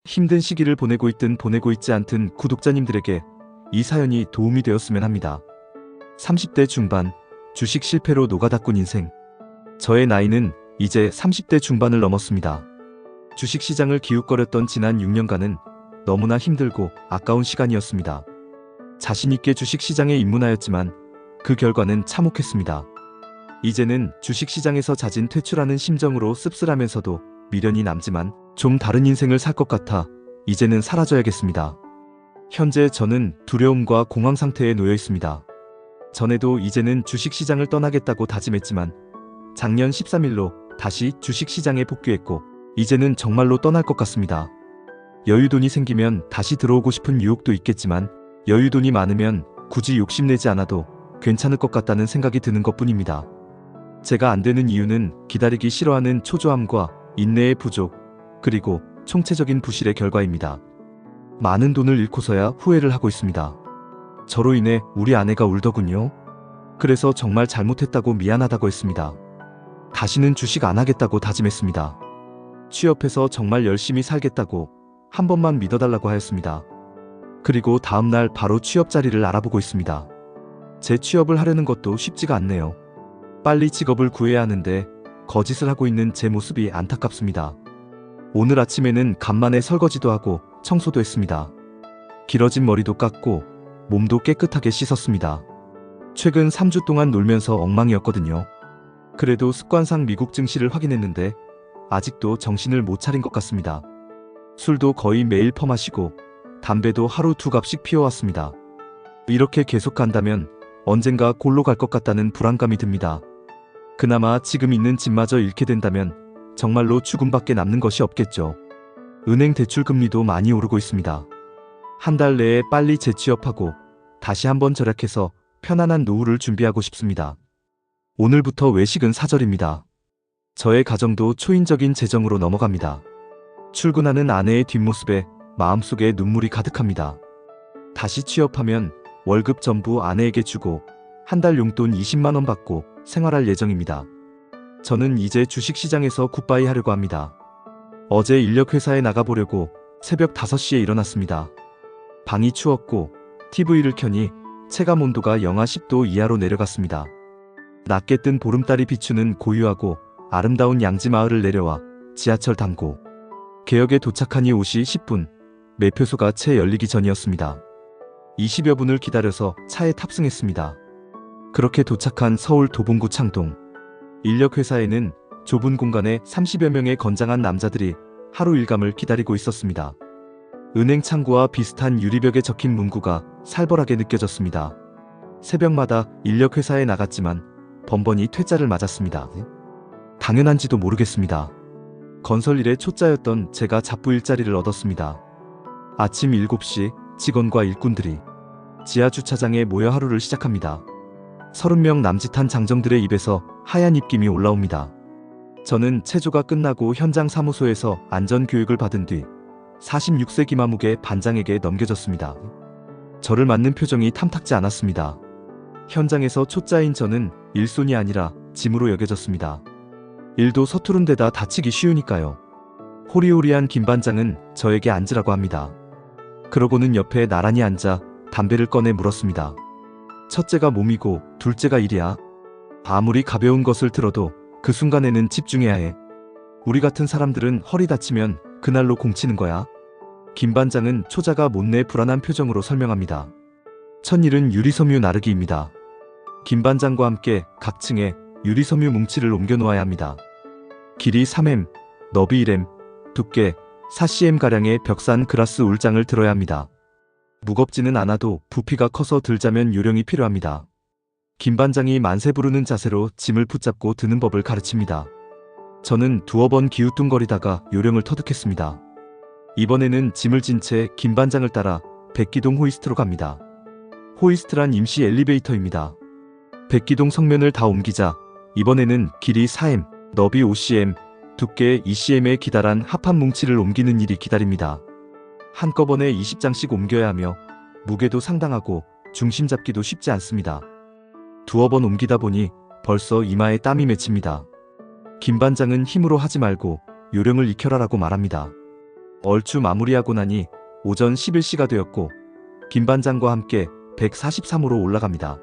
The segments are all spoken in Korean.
힘든 시기를 보내고 있든 보내고 있지 않든 구독자님들에게 이 사연이 도움이 되었으면 합니다. 30대 중반, 주식 실패로 노가다꾼 인생. 저의 나이는 이제 30대 중반을 넘었습니다. 주식시장을 기웃거렸던 지난 6년간은 너무나 힘들고 아까운 시간이었습니다. 자신있게 주식시장에 입문하였지만 그 결과는 참혹했습니다. 이제는 주식시장에서 자진 퇴출하는 심정으로 씁쓸하면서도 미련이 남지만 좀 다른 인생을 살 것 같아 이제는 사라져야겠습니다. 현재 저는 두려움과 공황 상태에 놓여 있습니다. 전에도 이제는 주식시장을 떠나겠다고 다짐했지만 작년 13일로 다시 주식시장에 복귀했고 이제는 정말로 떠날 것 같습니다. 여유돈이 생기면 다시 들어오고 싶은 유혹도 있겠지만 여유돈이 많으면 굳이 욕심내지 않아도 괜찮을 것 같다는 생각이 드는 것뿐입니다. 제가 안 되는 이유는 기다리기 싫어하는 초조함과 인내의 부족, 그리고 총체적인 부실의 결과입니다. 많은 돈을 잃고서야 후회를 하고 있습니다. 저로 인해 우리 아내가 울더군요. 그래서 정말 잘못했다고 미안하다고 했습니다. 다시는 주식 안 하겠다고 다짐했습니다. 취업해서 정말 열심히 살겠다고 한 번만 믿어달라고 하였습니다. 그리고 다음날 바로 취업 자리를 알아보고 있습니다. 제 취업을 하려는 것도 쉽지가 않네요. 빨리 직업을 구해야 하는데 거짓을 하고 있는 제 모습이 안타깝습니다. 오늘 아침에는 간만에 설거지도 하고 청소도 했습니다. 길어진 머리도 깎고 몸도 깨끗하게 씻었습니다. 최근 3주 동안 놀면서 엉망이었거든요. 그래도 습관상 미국 증시를 확인했는데 아직도 정신을 못 차린 것 같습니다. 술도 거의 매일 퍼마시고 담배도 하루 2갑씩 피워왔습니다. 이렇게 계속 간다면 언젠가 골로 갈 것 같다는 불안감이 듭니다. 그나마 지금 있는 집마저 잃게 된다면 정말로 죽음밖에 남는 것이 없겠죠. 은행 대출 금리도 많이 오르고 있습니다. 한 달 내에 빨리 재취업하고 다시 한번 절약해서 편안한 노후를 준비하고 싶습니다. 오늘부터 외식은 사절입니다. 저의 가정도 초인적인 재정으로 넘어갑니다. 출근하는 아내의 뒷모습에 마음속에 눈물이 가득합니다. 다시 취업하면 월급 전부 아내에게 주고 한 달 용돈 20만 원 받고 생활할 예정입니다. 저는 이제 주식시장에서 굿바이 하려고 합니다. 어제 인력회사에 나가보려고 새벽 5시에 일어났습니다. 방이 추웠고 TV를 켜니 체감 온도가 영하 10도 이하로 내려갔습니다. 낮게 뜬 보름달이 비추는 고유하고 아름다운 양지마을을 내려와 지하철 담고 개역에 도착하니 5시 10분, 매표소가 채 열리기 전이었습니다. 20여 분을 기다려서 차에 탑승했습니다. 그렇게 도착한 서울 도봉구 창동. 인력회사에는 좁은 공간에 30여 명의 건장한 남자들이 하루 일감을 기다리고 있었습니다. 은행 창구와 비슷한 유리벽에 적힌 문구가 살벌하게 느껴졌습니다. 새벽마다 인력회사에 나갔지만 번번이 퇴짜를 맞았습니다. 당연한지도 모르겠습니다. 건설일의 초짜였던 제가 잡부 일자리를 얻었습니다. 아침 7시 직원과 일꾼들이 지하주차장에 모여 하루를 시작합니다. 30명 남짓한 장정들의 입에서 하얀 입김이 올라옵니다. 저는 체조가 끝나고 현장 사무소에서 안전교육을 받은 뒤 46세 김아묵의 반장에게 넘겨졌습니다. 저를 맞는 표정이 탐탁지 않았습니다. 현장에서 초짜인 저는 일손이 아니라 짐으로 여겨졌습니다. 일도 서투른 데다 다치기 쉬우니까요. 호리호리한 김 반장은 저에게 앉으라고 합니다. 그러고는 옆에 나란히 앉아 담배를 꺼내 물었습니다. 첫째가 몸이고 둘째가 일이야. 아무리 가벼운 것을 들어도 그 순간에는 집중해야 해. 우리 같은 사람들은 허리 다치면 그날로 공치는 거야. 김 반장은 초자가 못내 불안한 표정으로 설명합니다. 첫 일은 유리섬유 나르기입니다. 김 반장과 함께 각 층에 유리섬유 뭉치를 옮겨 놓아야 합니다. 길이 3m, 너비 1m, 두께 4cm가량의 벽산 그라스 울장을 들어야 합니다. 무겁지는 않아도 부피가 커서 들자면 요령이 필요합니다. 김 반장이 만세 부르는 자세로 짐을 붙잡고 드는 법을 가르칩니다. 저는 두어 번 기우뚱거리다가 요령을 터득했습니다. 이번에는 짐을 진 채 김 반장을 따라 백기동 호이스트로 갑니다. 호이스트란 임시 엘리베이터입니다. 백기동 성면을 다 옮기자 이번에는 길이 4m, 너비 5cm, 두께 2cm의 기다란 합판 뭉치를 옮기는 일이 기다립니다. 한꺼번에 20장씩 옮겨야 하며 무게도 상당하고 중심 잡기도 쉽지 않습니다. 두어 번 옮기다 보니 벌써 이마에 땀이 맺힙니다. 김 반장은 힘으로 하지 말고 요령을 익혀라라고 말합니다. 얼추 마무리하고 나니 오전 11시가 되었고 김 반장과 함께 143호로 올라갑니다.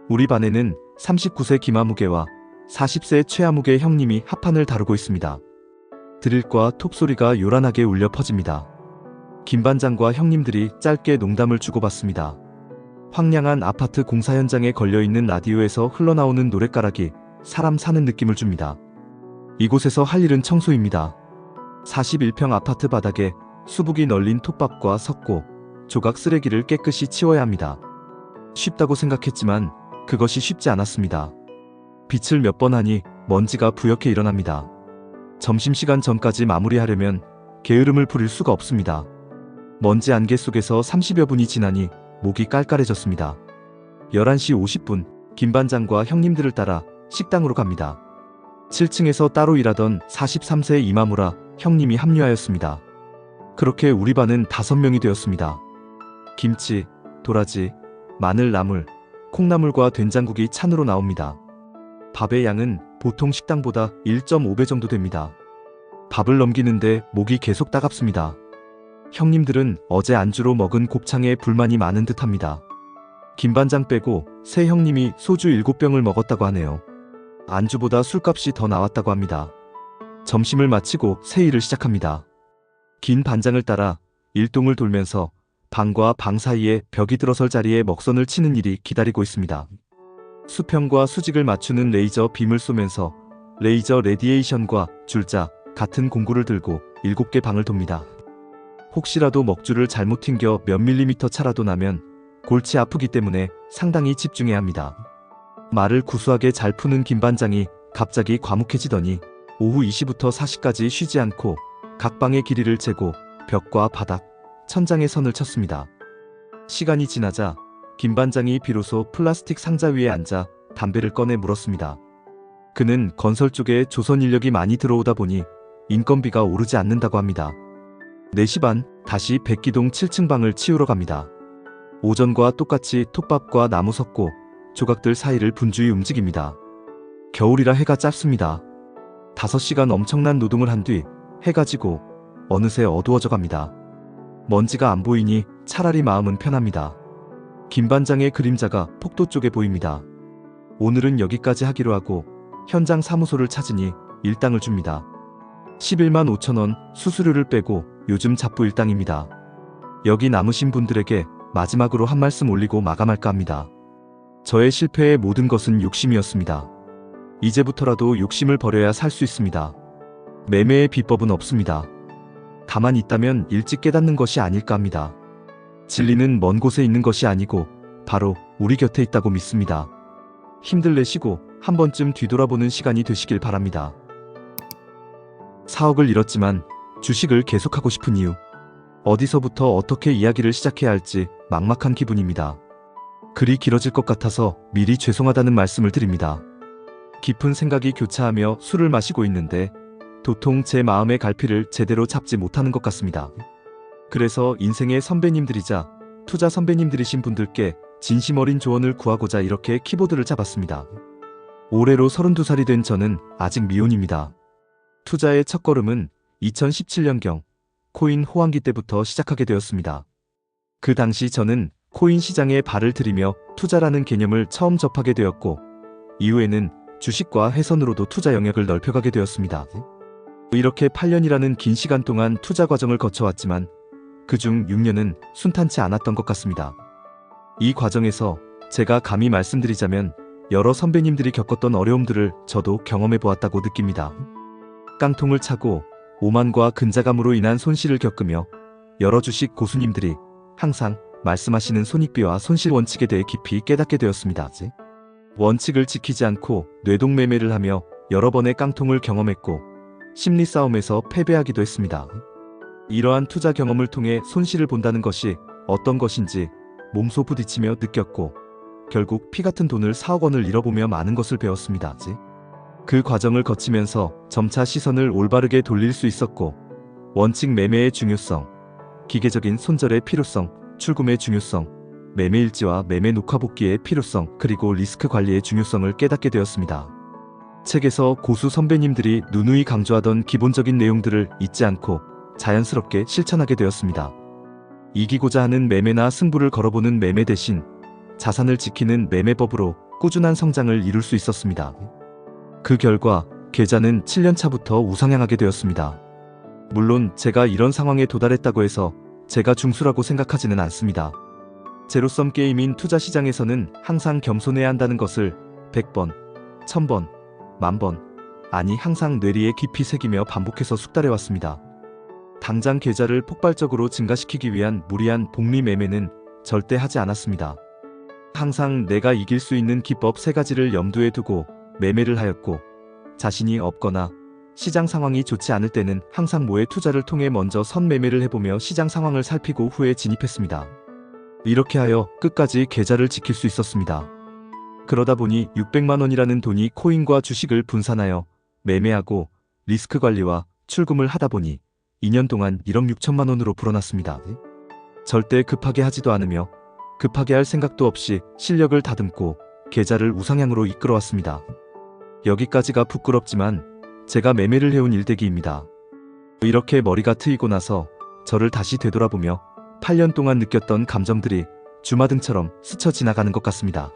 우리 반에는 39세 김아무개와 40세 최아무개 형님이 합판을 다루고 있습니다. 드릴과 톱소리가 요란하게 울려 퍼집니다. 김 반장과 형님들이 짧게 농담을 주고받습니다. 황량한 아파트 공사 현장에 걸려있는 라디오에서 흘러나오는 노랫가락이 사람 사는 느낌을 줍니다. 이곳에서 할 일은 청소입니다. 41평 아파트 바닥에 수북이 널린 톱밥과 석고, 조각 쓰레기를 깨끗이 치워야 합니다. 쉽다고 생각했지만 그것이 쉽지 않았습니다. 빛을 몇 번 하니 먼지가 부옇게 일어납니다. 점심시간 전까지 마무리하려면 게으름을 부릴 수가 없습니다. 먼지 안개 속에서 30여 분이 지나니 목이 깔깔해졌습니다. 11시 50분 김 반장과 형님들을 따라 식당으로 갑니다. 7층에서 따로 일하던 43세 이마무라 형님이 합류하였습니다. 그렇게 우리 반은 5명이 되었습니다. 김치, 도라지, 마늘, 나물, 콩나물과 된장국이 찬으로 나옵니다. 밥의 양은 보통 식당보다 1.5배 정도 됩니다. 밥을 넘기는데 목이 계속 따갑습니다. 형님들은 어제 안주로 먹은 곱창에 불만이 많은 듯합니다. 김 반장 빼고 세 형님이 소주 7병을 먹었다고 하네요. 안주보다 술값이 더 나왔다고 합니다. 점심을 마치고 새 일을 시작합니다. 긴 반장을 따라 일동을 돌면서 방과 방 사이에 벽이 들어설 자리에 먹선을 치는 일이 기다리고 있습니다. 수평과 수직을 맞추는 레이저 빔을 쏘면서 레이저 레디에이션과 줄자 같은 공구를 들고 7개 방을 돕니다. 혹시라도 먹줄을 잘못 튕겨 몇 밀리미터 차라도 나면 골치 아프기 때문에 상당히 집중해야 합니다. 말을 구수하게 잘 푸는 김 반장이 갑자기 과묵해지더니 오후 2시부터 4시까지 쉬지 않고 각 방의 길이를 재고 벽과 바닥, 천장에 선을 쳤습니다. 시간이 지나자 김 반장이 비로소 플라스틱 상자 위에 앉아 담배를 꺼내 물었습니다. 그는 건설 쪽에 조선 인력이 많이 들어오다 보니 인건비가 오르지 않는다고 합니다. 4시 반 다시 백기동 7층 방을 치우러 갑니다. 오전과 똑같이 톱밥과 나무 석고, 조각들 사이를 분주히 움직입니다. 겨울이라 해가 짧습니다. 5시간 엄청난 노동을 한 뒤 해가 지고 어느새 어두워져 갑니다. 먼지가 안 보이니 차라리 마음은 편합니다. 김 반장의 그림자가 폭도 쪽에 보입니다. 오늘은 여기까지 하기로 하고 현장 사무소를 찾으니 일당을 줍니다. 11만 5천 원 수수료를 빼고 요즘 잡부 일당입니다. 여기 남으신 분들에게 마지막으로 한 말씀 올리고 마감할까 합니다. 저의 실패의 모든 것은 욕심이었습니다. 이제부터라도 욕심을 버려야 살 수 있습니다. 매매의 비법은 없습니다. 가만히 있다면 일찍 깨닫는 것이 아닐까 합니다. 진리는 먼 곳에 있는 것이 아니고 바로 우리 곁에 있다고 믿습니다. 힘들 내시고 한 번쯤 뒤돌아보는 시간이 되시길 바랍니다. 4억을 잃었지만 주식을 계속하고 싶은 이유. 어디서부터 어떻게 이야기를 시작해야 할지 막막한 기분입니다. 글이 길어질 것 같아서 미리 죄송하다는 말씀을 드립니다. 깊은 생각이 교차하며 술을 마시고 있는데 도통 제 마음의 갈피를 제대로 잡지 못하는 것 같습니다. 그래서 인생의 선배님들이자 투자 선배님들이신 분들께 진심 어린 조언을 구하고자 이렇게 키보드를 잡았습니다. 올해로 32살이 된 저는 아직 미혼입니다. 투자의 첫걸음은 2017년경 코인 호황기 때부터 시작하게 되었습니다. 그 당시 저는 코인 시장에 발을 들이며 투자라는 개념을 처음 접하게 되었고 이후에는 주식과 회선으로도 투자 영역을 넓혀가게 되었습니다. 이렇게 8년이라는 긴 시간 동안 투자 과정을 거쳐왔지만 그중 6년은 순탄치 않았던 것 같습니다. 이 과정에서 제가 감히 말씀드리자면 여러 선배님들이 겪었던 어려움들을 저도 경험해 보았다고 느낍니다. 깡통을 차고 오만과 근자감으로 인한 손실을 겪으며 여러 주식 고수님들이 항상 말씀하시는 손익비와 손실 원칙에 대해 깊이 깨닫게 되었습니다. 원칙을 지키지 않고 뇌동매매를 하며 여러 번의 깡통을 경험했고 심리 싸움에서 패배하기도 했습니다. 이러한 투자 경험을 통해 손실을 본다는 것이 어떤 것인지 몸소 부딪히며 느꼈고 결국 피 같은 돈을 4억 원을 잃어보며 많은 것을 배웠습니다. 그 과정을 거치면서 점차 시선을 올바르게 돌릴 수 있었고 원칙 매매의 중요성, 기계적인 손절의 필요성, 출금의 중요성, 매매 일지와 매매 녹화 복귀의 필요성, 그리고 리스크 관리의 중요성을 깨닫게 되었습니다. 책에서 고수 선배님들이 누누이 강조하던 기본적인 내용들을 잊지 않고 자연스럽게 실천하게 되었습니다. 이기고자 하는 매매나 승부를 걸어보는 매매 대신 자산을 지키는 매매법으로 꾸준한 성장을 이룰 수 있었습니다. 그 결과 계좌는 7년 차부터 우상향하게 되었습니다. 물론 제가 이런 상황에 도달했다고 해서 제가 중수라고 생각하지는 않습니다. 제로섬 게임인 투자 시장에서는 항상 겸손해야 한다는 것을 100번, 1000번, 만번, 아니 항상 뇌리에 깊이 새기며 반복해서 숙달해왔습니다. 당장 계좌를 폭발적으로 증가시키기 위한 무리한 복리 매매는 절대 하지 않았습니다. 항상 내가 이길 수 있는 기법 3가지를 염두에 두고 매매를 하였고, 자신이 없거나 시장 상황이 좋지 않을 때는 항상 모의 투자를 통해 먼저 선매매를 해보며 시장 상황을 살피고 후에 진입했습니다. 이렇게 하여 끝까지 계좌를 지킬 수 있었습니다. 그러다 보니 600만 원이라는 돈이 코인과 주식을 분산하여 매매하고 리스크 관리와 출금을 하다 보니 2년 동안 1억 6천만 원으로 불어났습니다. 절대 급하게 하지도 않으며 급하게 할 생각도 없이 실력을 다듬고 계좌를 우상향으로 이끌어왔습니다. 여기까지가 부끄럽지만 제가 매매를 해온 일대기입니다. 이렇게 머리가 트이고 나서 저를 다시 되돌아보며 8년 동안 느꼈던 감정들이 주마등처럼 스쳐 지나가는 것 같습니다.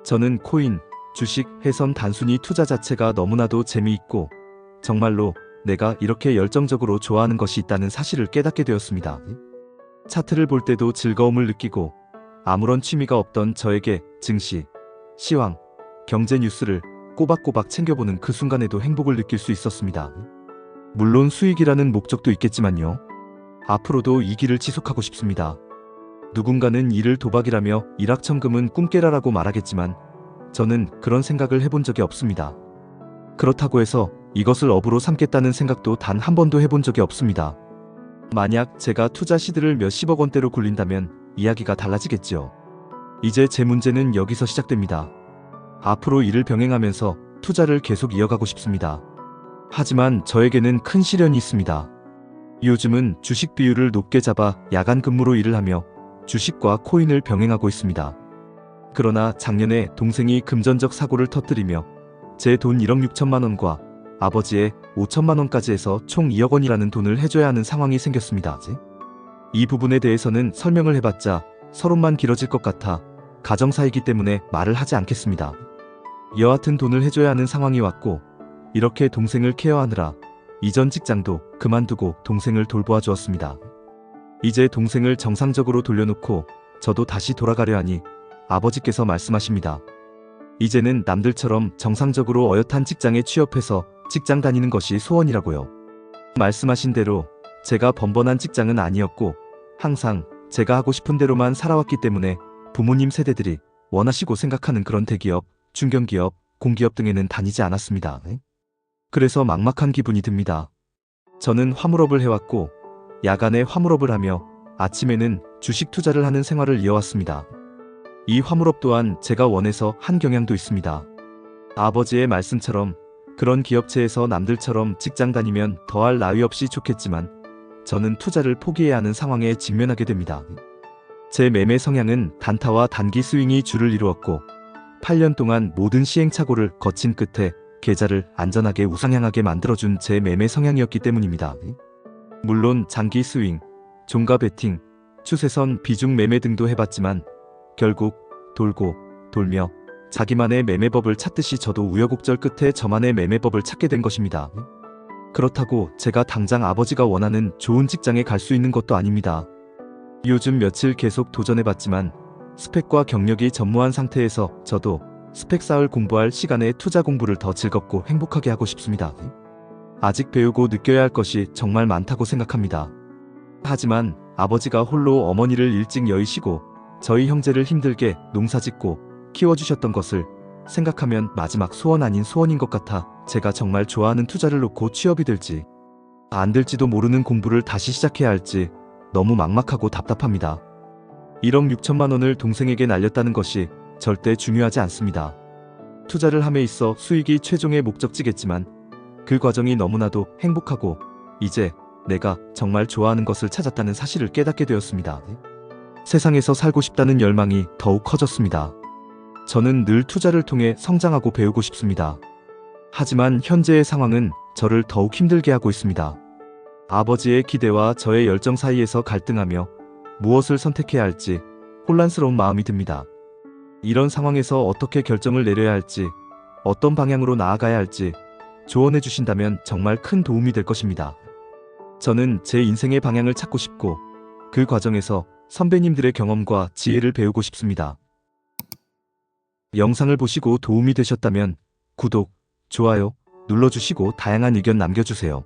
저는 코인, 주식, 해선 단순히 투자 자체가 너무나도 재미있고 정말로 내가 이렇게 열정적으로 좋아하는 것이 있다는 사실을 깨닫게 되었습니다. 차트를 볼 때도 즐거움을 느끼고 아무런 취미가 없던 저에게 증시, 시황, 경제 뉴스를 꼬박꼬박 챙겨보는 그 순간에도 행복을 느낄 수 있었습니다. 물론 수익이라는 목적도 있겠지만요. 앞으로도 이 길을 지속하고 싶습니다. 누군가는 이를 도박이라며 일확천금은 꿈깨라라고 말하겠지만 저는 그런 생각을 해본 적이 없습니다. 그렇다고 해서 이것을 업으로 삼겠다는 생각도 단 한 번도 해본 적이 없습니다. 만약 제가 투자 시드를 몇십억 원대로 굴린다면 이야기가 달라지겠지요. 이제 제 문제는 여기서 시작됩니다. 앞으로 이를 병행하면서 투자를 계속 이어가고 싶습니다. 하지만 저에게는 큰 시련이 있습니다. 요즘은 주식 비율을 높게 잡아 야간 근무로 일을 하며 주식과 코인을 병행하고 있습니다. 그러나 작년에 동생이 금전적 사고를 터뜨리며 제 돈 1억 6천만 원과 아버지의 5천만 원까지 해서 총 2억 원이라는 돈을 해줘야 하는 상황이 생겼습니다. 이 부분에 대해서는 설명을 해봤자 서론만 길어질 것 같아 가정사이기 때문에 말을 하지 않겠습니다. 여하튼 돈을 해줘야 하는 상황이 왔고 이렇게 동생을 케어하느라 이전 직장도 그만두고 동생을 돌보아 주었습니다. 이제 동생을 정상적으로 돌려놓고 저도 다시 돌아가려 하니 아버지께서 말씀하십니다. 이제는 남들처럼 정상적으로 어엿한 직장에 취업해서 직장 다니는 것이 소원이라고요. 말씀하신 대로 제가 번번한 직장은 아니었고 항상 제가 하고 싶은 대로만 살아왔기 때문에 부모님 세대들이 원하시고 생각하는 그런 대기업, 중견기업, 공기업 등에는 다니지 않았습니다. 그래서 막막한 기분이 듭니다. 저는 화물업을 해왔고 야간에 화물업을 하며 아침에는 주식 투자를 하는 생활을 이어왔습니다. 이 화물업 또한 제가 원해서 한 경향도 있습니다. 아버지의 말씀처럼 그런 기업체에서 남들처럼 직장 다니면 더할 나위 없이 좋겠지만 저는 투자를 포기해야 하는 상황에 직면하게 됩니다. 제 매매 성향은 단타와 단기 스윙이 주를 이루었고 8년 동안 모든 시행착오를 거친 끝에 계좌를 안전하게 우상향하게 만들어준 제 매매 성향이었기 때문입니다. 물론 장기 스윙, 종가 베팅, 추세선 비중 매매 등도 해봤지만 결국 돌고 돌며 자기만의 매매법을 찾듯이 저도 우여곡절 끝에 저만의 매매법을 찾게 된 것입니다. 그렇다고 제가 당장 아버지가 원하는 좋은 직장에 갈 수 있는 것도 아닙니다. 요즘 며칠 계속 도전해봤지만 스펙과 경력이 전무한 상태에서 저도 스펙 쌓을 공부할 시간에 투자 공부를 더 즐겁고 행복하게 하고 싶습니다. 아직 배우고 느껴야 할 것이 정말 많다고 생각합니다. 하지만 아버지가 홀로 어머니를 일찍 여의시고 저희 형제를 힘들게 농사짓고 키워주셨던 것을 생각하면 마지막 소원 아닌 소원인 것 같아 제가 정말 좋아하는 투자를 놓고 취업이 될지 안 될지도 모르는 공부를 다시 시작해야 할지 너무 막막하고 답답합니다. 1억 6천만 원을 동생에게 날렸다는 것이 절대 중요하지 않습니다. 투자를 함에 있어 수익이 최종의 목적지겠지만 그 과정이 너무나도 행복하고 이제 내가 정말 좋아하는 것을 찾았다는 사실을 깨닫게 되었습니다. 세상에서 살고 싶다는 열망이 더욱 커졌습니다. 저는 늘 투자를 통해 성장하고 배우고 싶습니다. 하지만 현재의 상황은 저를 더욱 힘들게 하고 있습니다. 아버지의 기대와 저의 열정 사이에서 갈등하며 무엇을 선택해야 할지 혼란스러운 마음이 듭니다. 이런 상황에서 어떻게 결정을 내려야 할지, 어떤 방향으로 나아가야 할지 조언해 주신다면 정말 큰 도움이 될 것입니다. 저는 제 인생의 방향을 찾고 싶고 그 과정에서 선배님들의 경험과 지혜를 배우고 싶습니다. 영상을 보시고 도움이 되셨다면 구독, 좋아요 눌러주시고 다양한 의견 남겨주세요.